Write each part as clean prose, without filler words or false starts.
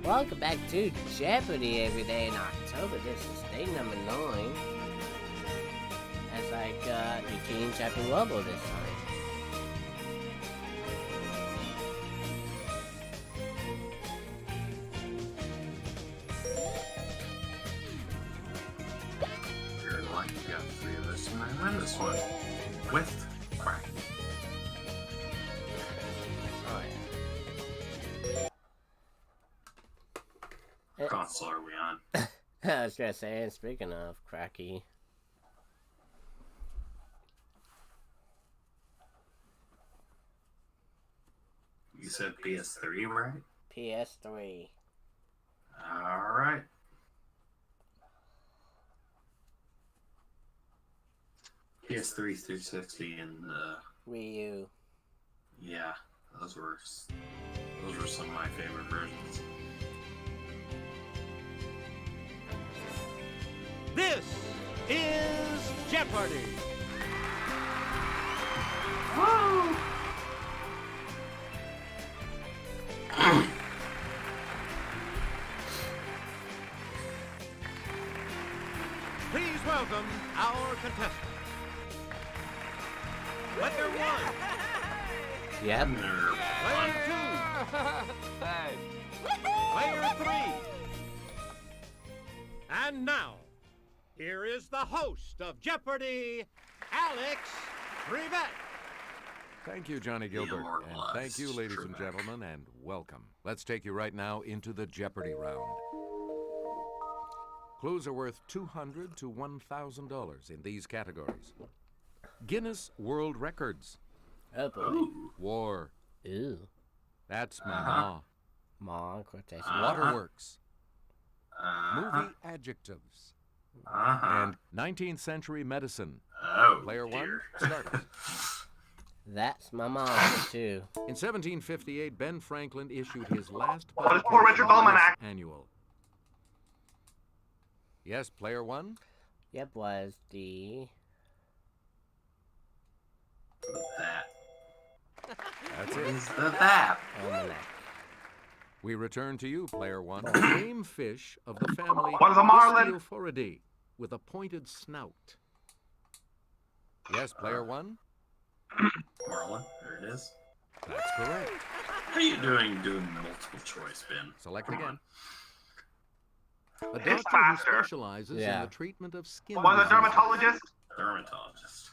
Welcome back to Jeopardy every day in October. This is day number 9. As I got Eugene Chapter Wobble this time. You're lucky you got 3 of this, and I win this one with crack. Oh, yeah. What console are we on? I was gonna say, and speaking of cracky, You said PS3, right? PS3. Alright. PS3, 360, and Wii U. yeah, those were some of my favorite versions. This is Jeopardy! Woo! Please welcome our contestants. Player 1, Yep. Nerve. Player 2, Player 3. And now, here is the host of Jeopardy, Alex Trebek. Thank you, Johnny Gilbert, Lord and bless thank you, ladies and Trebek. gentlemen, and welcome. Let's take you right now into the Jeopardy round. Clues are worth $200 to $1,000 in these categories. Guinness World Records, Oh boy. Ooh. War, Ooh. That's Mama, Ma, quotation. Waterworks, Uh-huh. Movie Adjectives, Uh-huh. and 19th Century Medicine. Oh, Player dear. 1, start. That's my mom, too. In 1758, Ben Franklin issued his last What is Poor Richard's Almanac? annual. Yes, Player 1. Yep, was the... That. That's What it. is the that? Almanac. We return to you, Player 1. Name fish of the family What is a marlin? Istiophoridae with a pointed snout. Yes, Player 1. Marlin, there it is. That's correct. How are you doing multiple choice, Ben? Select Come again. A It's doctor who faster. specializes in Yeah. the treatment of skin Was a diseases. dermatologist? on. Dermatologist.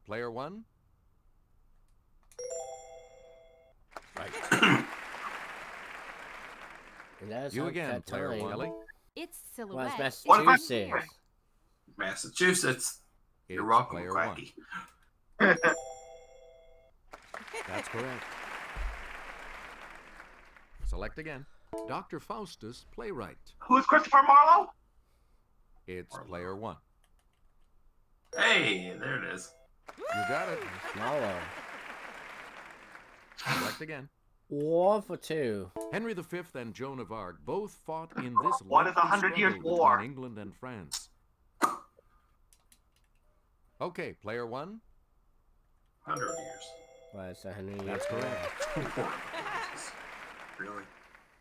Player 1. Right. And that was You on again, that Player time. 1. Kelly. It's Was silhouette. What if I- Massachusetts. Massachusetts. You're It's welcome, Player Quacky. 1. That's correct. Select again. Dr. Faustus, playwright. Who's Christopher Marlowe? It's Player 1. Hey, there it is. You got it. Marlowe. Select again. War for 2. Henry V and Joan of Arc both fought in this What is lengthy 100 Years' struggle War? between England and France. Okay, Player 1. 100 years. Was the Henry That's correct. Really?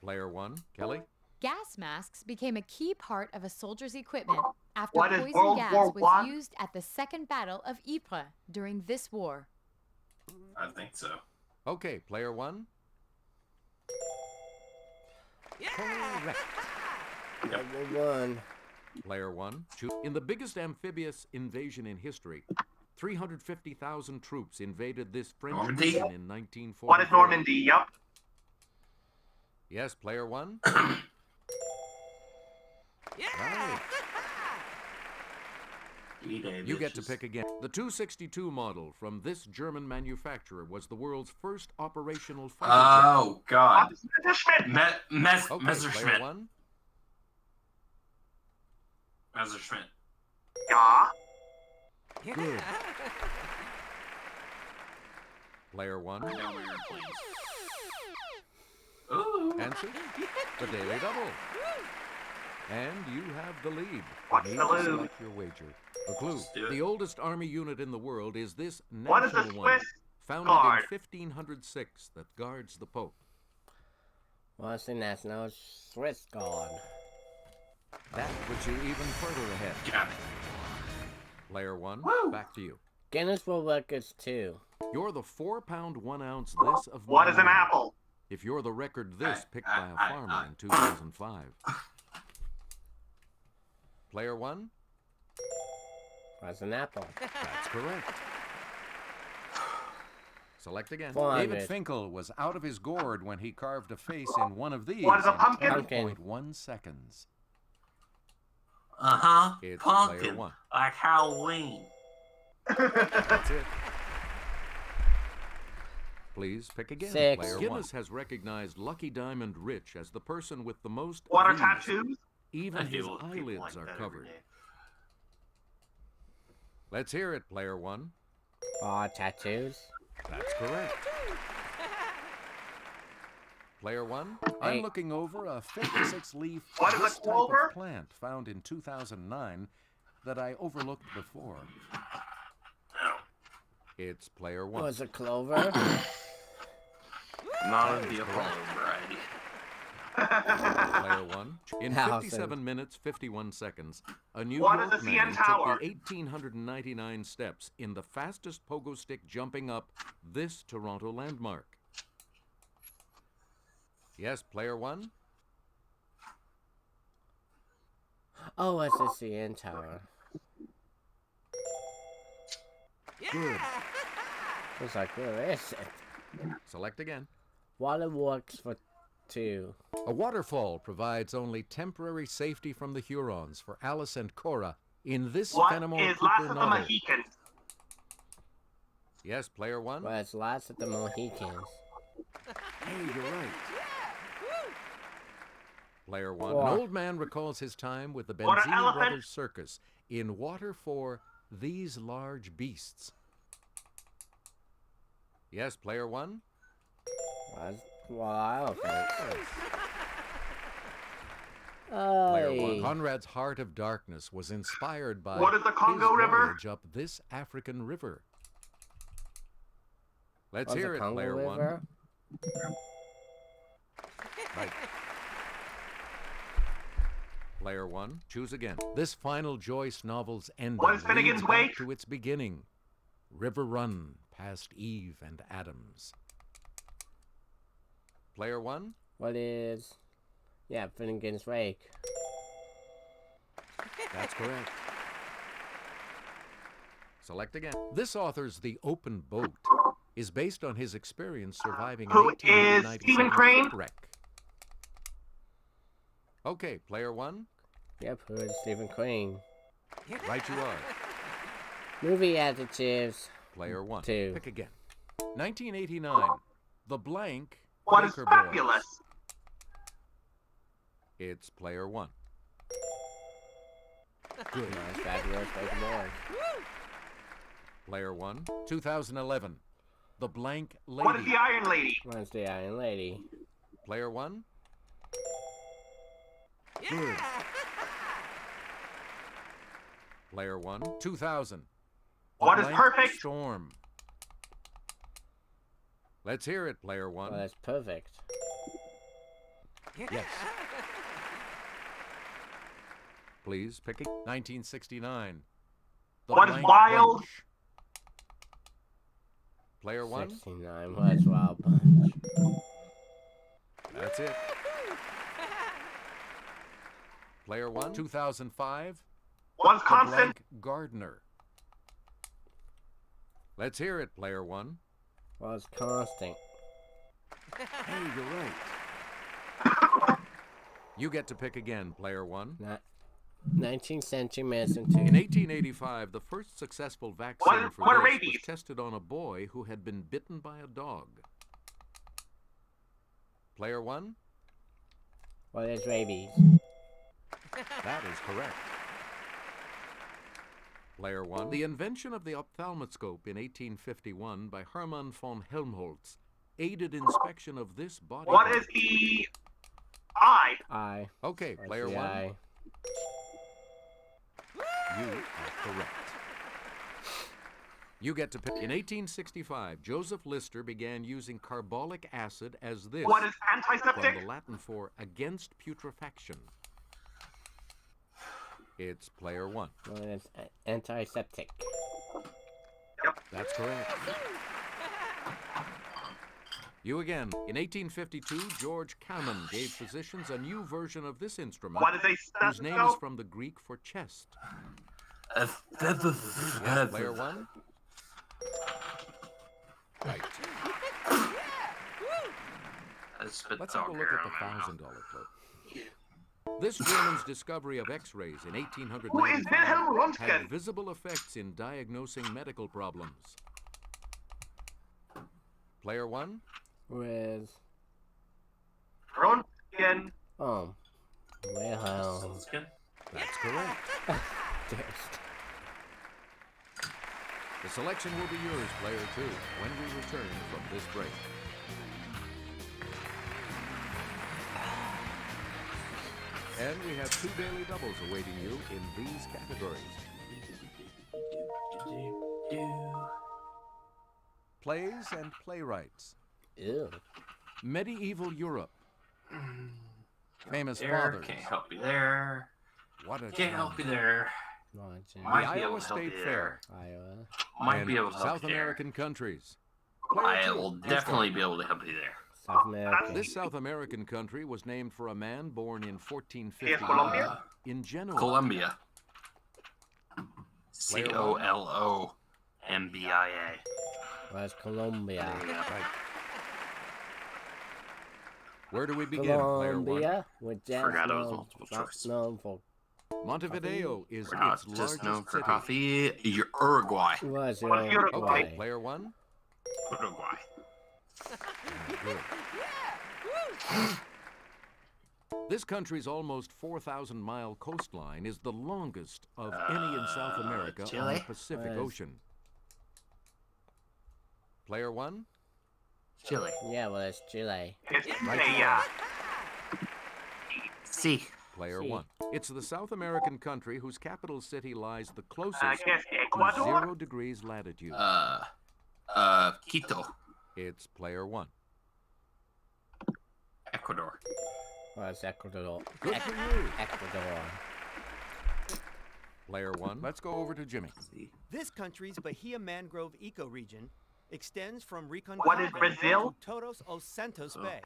Player 1. Kelly. Gas masks became a key part of a soldier's equipment after What is poison World gas War was I? used at the Second Battle of Ypres during this war. I think so. Okay, Player 1. Correct. Number 1. Player 1. In the biggest amphibious invasion in history, 350,000 troops invaded this French Normandy? region in 1944. What is Normandy? Yup. Yes, Player 1. Right. D-Day, You get to bitches. pick again. The 262 model from this German manufacturer was the world's first operational fighter jet. Oh, God. Messerschmitt. Okay, Messerschmitt. Player 1. Messerschmitt. Yeah. Good. Player 1. I know where you're playing. Ooh. Answer. The Daily Double. And you have the lead. What's Need the to lose? select your wager. The clue. Let's do it. The oldest army unit in the world is this What is the national one, Swiss founded Guard? in 1506 that guards the Pope. What's the national Swiss guard? That puts you even further ahead. Got it. Player 1, Woo! back to you. Guinness World Records 2. You're the 4-pound 1-ounce this of What my is an land. apple? If you're the record this picked by a I- farmer in 2005. Player 1, What's an apple? that's correct. Select again. 400. David Finkel was out of his gourd when he carved a face in one of these What is a in pumpkin? 20.1 seconds. Uh-huh. It's player Pumpkin. 1. Like Halloween. That's it. Please pick again. 6. Player Guinness has recognized Lucky Diamond Rich as the person with the most What are views. tattoos? Even I his deal with people eyelids like are that every covered. day. Let's hear it, player 1. Tattoos. That's correct. Player 1, I'm Hey. looking over a 56-leaf What is a this type clover? of plant found in 2009 that I overlooked before. It's player 1. What's a clover? Not of the Apollo variety. Player 1. In Allison. 57 minutes, 51 seconds, a New What is York a man CN took Tower? the 1,899 steps in the fastest pogo stick jumping up this Toronto landmark. Yes, player 1. Oh, it's the CN Tower. Good. I was like, where is it? Select again. Waterworks for 2. A waterfall provides only temporary safety from the Hurons for Alice and Cora in this What Fenimore is Cooper Last of the novel. Mohicans? Yes, player 1. Well, it's lots of the Mohicans. Hey, you're right. Player 1. What? An old man recalls his time with the What are Benzini elephants? Brothers Circus in Water for These Large Beasts. Yes, player 1. Elephants. Player Hey. 1. Conrad's Heart of Darkness was inspired by What is the Congo his River? voyage up this African river. Let's What's hear the it, Congo player 1. River? Right. Player 1, choose again. This final Joyce novel's ending What is Finnegan's leads back Wake? to its beginning. River Run past Eve and Adams. Player 1, What is... Yeah, Finnegan's Wake. that's correct. Select again. This author's The Open Boat is based on his experience surviving Who an is 1897 Stephen Crane? shipwreck. Okay, player 1, Yep, who is Stephen Crane? right you are. Movie adjectives. Player 1, 2. pick again. 1989, The Blank What is Baker fabulous? Boys. It's player 1. Good. Nice, fabulous, Baker Boys. Player 1, 2011, The Blank Lady. What is the Iron Lady? Where's the Iron Lady? Player 1. Good. Player 1, 2000. The What is Blank perfect? Storm. Let's hear it, player 1. Well, that's perfect. Yes. Please pick it. 1969. The What is Blank wild? Bunch. Player 1. 69. What's Wild Bunch? That's it. Player 1, 2005. What's The constant? Blank Gardener. Let's hear it, player 1. Well, it's constant. Hey, you're right. You get to pick again, player 1. Not 19th century medicine In 2. 1885, the first successful vaccine for what are this was rabies? tested on a boy who had been bitten by a dog. Player 1, What is rabies? that is correct. Player 1, the invention of the ophthalmoscope in 1851 by Hermann von Helmholtz aided inspection of this body What part. is the eye? I. Okay, What's player the 1, I? you are correct. You get to pick. In 1865, Joseph Lister began using carbolic acid as this. What is From antiseptic? the Latin for against putrefaction. It's player 1. Well, it's antiseptic. That's correct. You again. In 1852, George Cammon gave physicians a new version of this instrument, What is a whose name is stethoscope? from the Greek for chest. A Yes, player 1. Right. Let's have a look at the $1,000 clue. This German's discovery of X-rays in Who is 1895 Wilhelm had Röntgen? visible effects in diagnosing medical problems. Player 1. With Röntgen. well, That's correct. The selection will be yours, player 2, when we return from this break. And we have 2 daily doubles awaiting you in these categories. Plays and playwrights. ew. Medieval Europe. Famous There, fathers. can't help you there. What a Can't time. help you there. Watching Might be Iowa able to help State you Fair. there. Iowa. Might And be able to help South you there. American countries. I will definitely be able to help you there. South America. This South American country was named for a man born in Colombia? 1451 in Genoa. Colombia. Player Colombia. Was Colombia. Right. Where do we begin, player 1? Colombia, with jazz Forgot it was known, multiple not choice. known for Montevideo is We're not its just largest known for city. coffee. Uruguay. was Well, Uruguay. Okay, Uruguay. player 1. Uruguay. Good. This country's almost 4,000-mile coastline is the longest of any in South America on the Chile? Pacific Yes. Ocean. Player 1. Chile. Yeah, well, it's Chile. It's Right. yeah. See. Player See. 1. It's the South American country whose capital city lies the closest I guess to Ecuador. 0 degrees latitude. Quito. It's player 1. Ecuador. Was Ecuador. Good for you. Ecuador. Player 1. Let's go over to Jimmy. This country's Bahia Mangrove ecoregion extends from Recon What is Convent Brazil? to Todos os Santos Bay.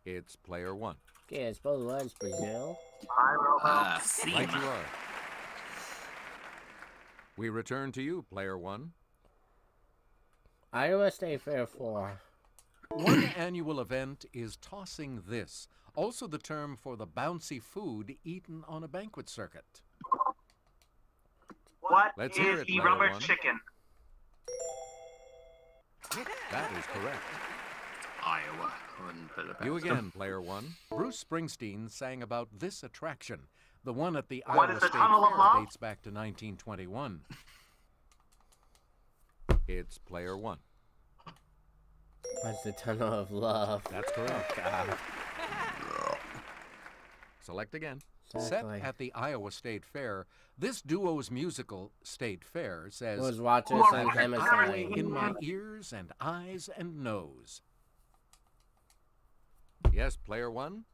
It's player 1. Okay, I suppose it was Brazil. See. Right you are. We return to you, player 1. Iowa State Fair 4. One annual event is tossing this, also the term for the bouncy food eaten on a banquet circuit. What Let's is hear it, the player rubber 1. chicken? That is correct. Iowa. Wouldn't put it You past again, player 1. Bruce Springsteen sang about this attraction. The one at the What Iowa is the State Tunnel of Fair Love? dates back to 1921. It's player 1. Was the Tunnel of Love. That's correct. God. Select again. Exactly. Set at the Iowa State Fair, this duo's musical, State Fair, says, Was Watchers Well, and I- highway Hammerstein. in my ears and eyes and nose. Yes, player 1.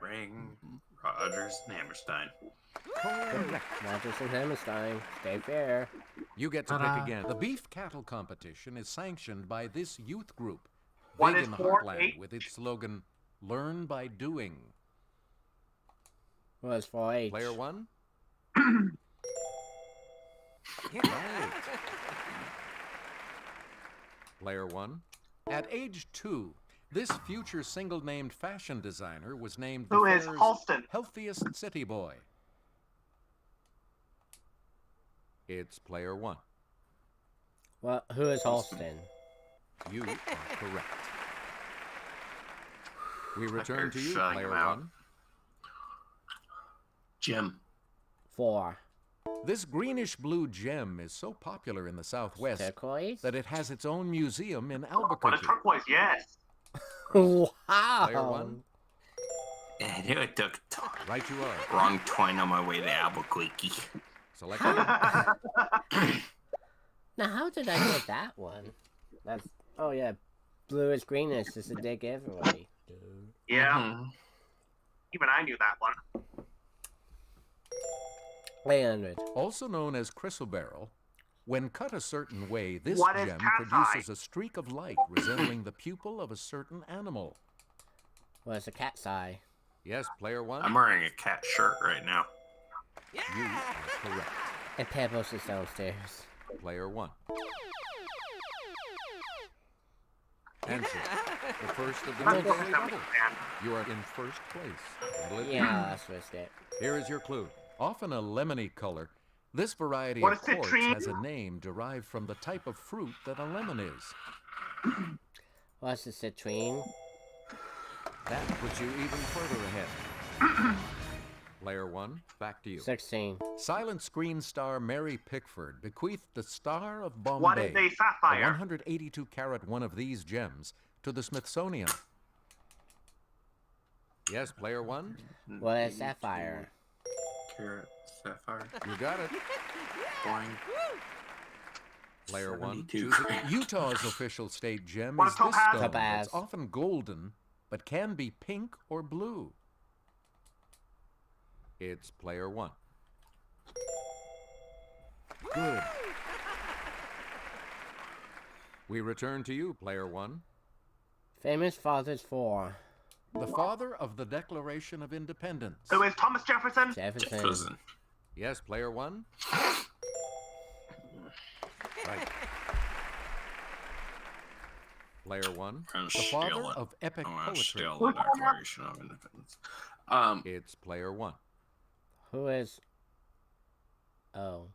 Ring. Rogers and Hammerstein. Correct. Watchers and Hammerstein. State Fair. You get to Ta-da. pick again. The beef cattle competition is sanctioned by this youth group, What big is in the 4-H? heartland, with its slogan, Learn by Doing. Was 4-H. Player 1. Player 1. At age 2, this future single-named fashion designer was named Who the is fair's Halston? healthiest city boy. It's player 1. Well, who is Halston? You are correct. We return to you, Shutting player him out. 1. Jim. 4. This greenish-blue gem is so popular in the Southwest Turquoise? that it has its own museum in What is Albuquerque. turquoise? Yes. Wow. Player 1. I knew it took Right you are. wrong twine on my way to Albuquerque. Select two. Now, how did I get that one? That's... Oh, yeah. Blue is green is just a dick everybody. Yeah. Mhm. Even I knew that one. 800. Also known as chrysoberyl, when cut a certain way, this What is gem cat's produces a streak of light resembling the pupil of a certain animal. Well, it's a cat's eye. Yes, player one. I'm wearing a cat shirt right now. You are correct. And Pebbles is downstairs. Player one. Answer. The first of the Let's two go for daily 70 doubles. grand. You are in first place. What'll it be? Yeah, that's risk it. Here is your clue. Often a lemony color, this variety What of is quartz citrine? has a name derived from the type of fruit that a lemon is. What's the citrine? That puts you even further ahead. Player one, back to you. 16. Silent screen star Mary Pickford bequeathed the Star of Bombay, What is a a sapphire? 182-carat one of these gems, to the Smithsonian. Yes, player one, What is sapphire? Carrot, sapphire, you got it. boing. Player one, 72 choose it. grand. Utah's official state gem What is a this topaz. stone. Topaz. It's often golden, but can be pink or blue. It's player one. Good. We return to you, player one. Famous fathers for The father of the Declaration of Independence. Who is Thomas Jefferson? Jefferson. Prison. Yes, player one. Right. Player one. Gonna The steal father it. of epic I'm gonna poetry. steal the Declaration of Independence. It's player one. Who is... Oh.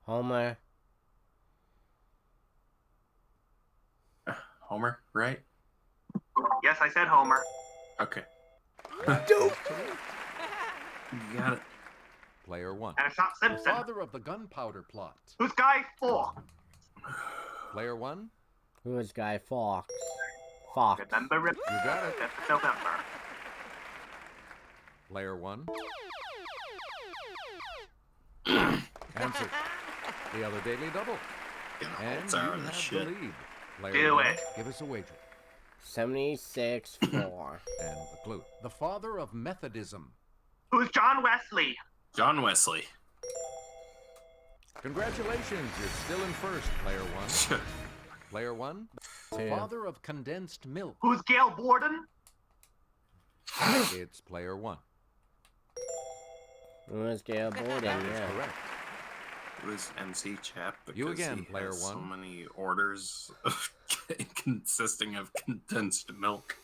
Homer. Homer, right? Yes, I said Homer. Okay. Dude. You got it. Player one. And it's not The Simpson. father of the gunpowder plot. Who's Guy Fawkes? Player one. Who is Guy Fawkes? Fox. Remember it? You got it. 5th of November. Player one. Answer. The other daily double. And It's you out of the have the shit. lead. Player Do one, it. give us a wager. 76 4. And the clue. The father of Methodism. Who's John Wesley? John Wesley. Congratulations, you're still in first, player one. Player one. The Two. father of condensed milk. Who's Gail Borden? It's player one. Who is Gail Borden? That is Yeah. correct. It was MC Chap because You again, he player has so one. many orders of consisting of condensed milk.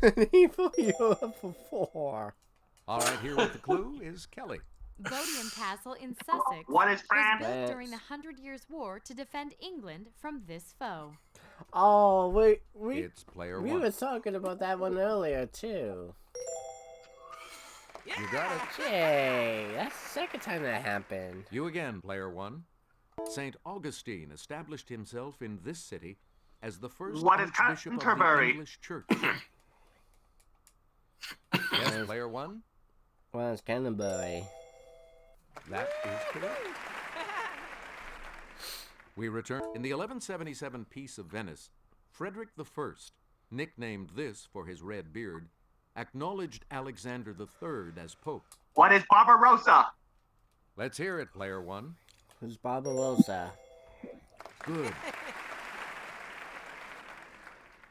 Medieval Europe for 4. All right, here with the clue is Kelly. Bodiam Castle in Sussex What is was France? built during the France. 100 Years' War to defend England from this foe. Oh, we It's player we one. were talking about that one earlier too. You got it. Yay! That's the second time that happened. You again, player one. St. Augustine established himself in this city as the first What is Archbishop of the Canterbury? English Church. Yes, player one. Well, it's Canterbury. That is correct. We return. In the 1177 Peace of Venice, Frederick I, nicknamed this for his red beard, acknowledged Alexander III as Pope. What is Barbarossa? Let's hear it, player one. Who's Barbarossa? Good.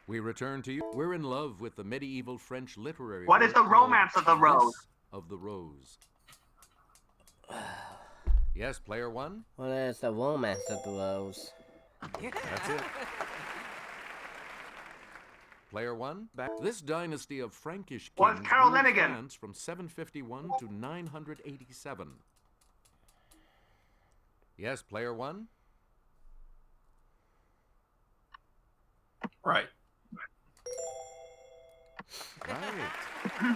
We return to you. We're in love with the medieval French literary What is work the called romance of the rose? Kiss of the Rose. Yes, player one. What is the romance of the rose? That's it. Player one. Back. This dynasty of Frankish Was kings Carol ruled Linnegan. France from 751 to 987. Yes, player one. Right. Right.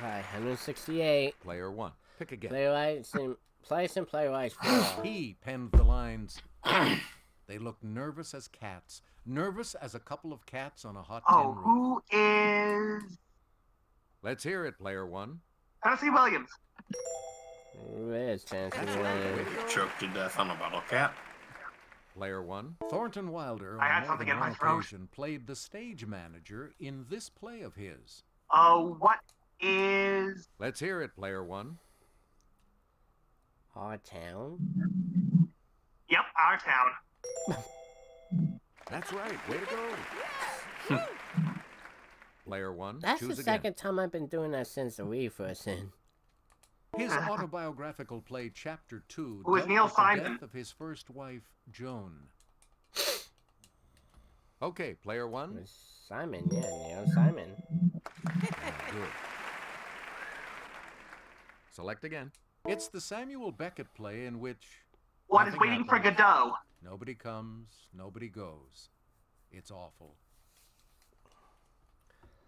Right, 168. Player one. Pick again. Playwrights and place and playwrights 4. He penned the lines. They look nervous as cats. Nervous as a couple of cats on a hot tin Oh, roof. who is... Let's hear it, player one. Tennessee Williams. Where's Tennessee That's right. Williams? Way to go. Choked to death on a bottle cap. Player 1. Thornton Wilder, I on had more something than in one my throat. occasion, played the stage manager in this play of his. What is... Let's hear it, Player 1. Our town? Yep, our town. That's right. Way to go. Player 1, That's choose the again. second time I've been doing that since the Wii first in. His autobiographical play, Chapter 2, Who is dealt Neil with the Simon? death of his first wife, Joan. Okay, Player 1. Simon, yeah, Neil Simon. Good. Select again. It's the Samuel Beckett play in which One is nothing waiting for happens. Godot. Nobody comes, nobody goes. It's awful.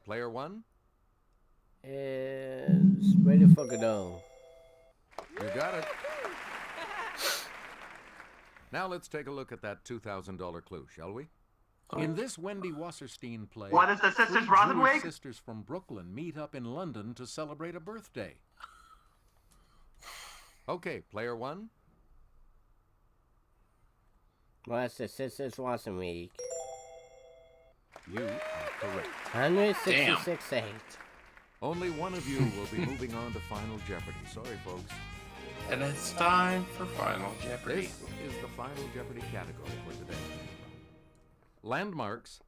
Player 1, Is ready for Godot. you got it. Now let's take a look at that $2,000 clue, shall we? In this Wendy Wasserstein play, What is the Sisters three Jewish Rosenwig? sisters from Brooklyn meet up in London to celebrate a birthday. Okay, Player 1, Well, that's the Sisters Watson Week. you are correct. 166.8. Only one of you will be moving on to Final Jeopardy. Sorry, folks. And it's time for Final Jeopardy. This is the Final Jeopardy category for today. Landmarks.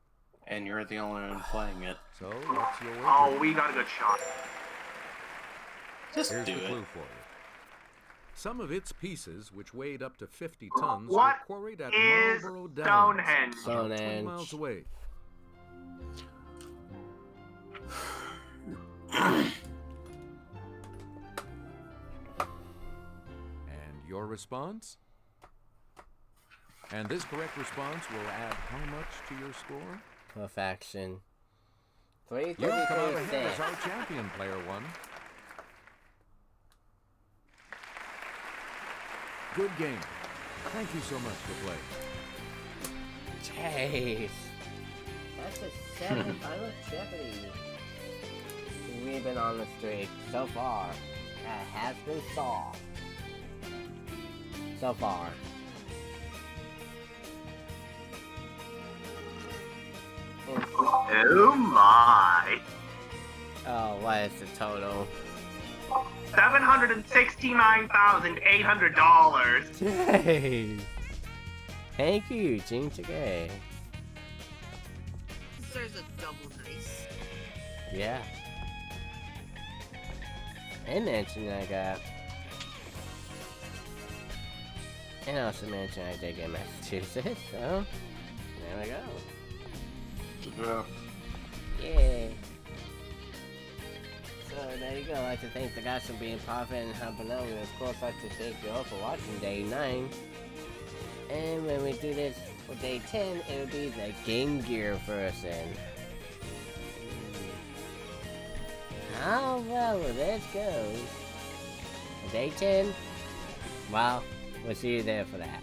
And you're the only one playing it. So, what's your wager? Oh, we got a good shot. Just Here's do the it. clue for you. Some of its pieces, which weighed up to 50 tons, What were quarried at is Marlborough Downs, Stonehenge? about 20 Stonehenge. miles away. And your response? And this correct response will add how much to your score? Perfection. You come out 333 ahead as cents. our champion, Player 1. Good game. Thank you so much for playing. Jeez. That's the seventh Final Jeopardy. We've been on the streak so far. That has been solved. So far. Oh my. Oh, what is the total? $769,800. Jeez. Thank you, Jing Chigay. There's a double nice. Yeah. And mention I got. And also mention I did get Massachusetts, so there we go. Yeah. Yeah. So there you go. I'd like to thank the guys for being Prophet and Habanel. We of course like to thank you all for watching day 9. And when we do this for day 10, it'll be the Game Gear version. How well will this go? For day 10? Well, we'll see you there for that.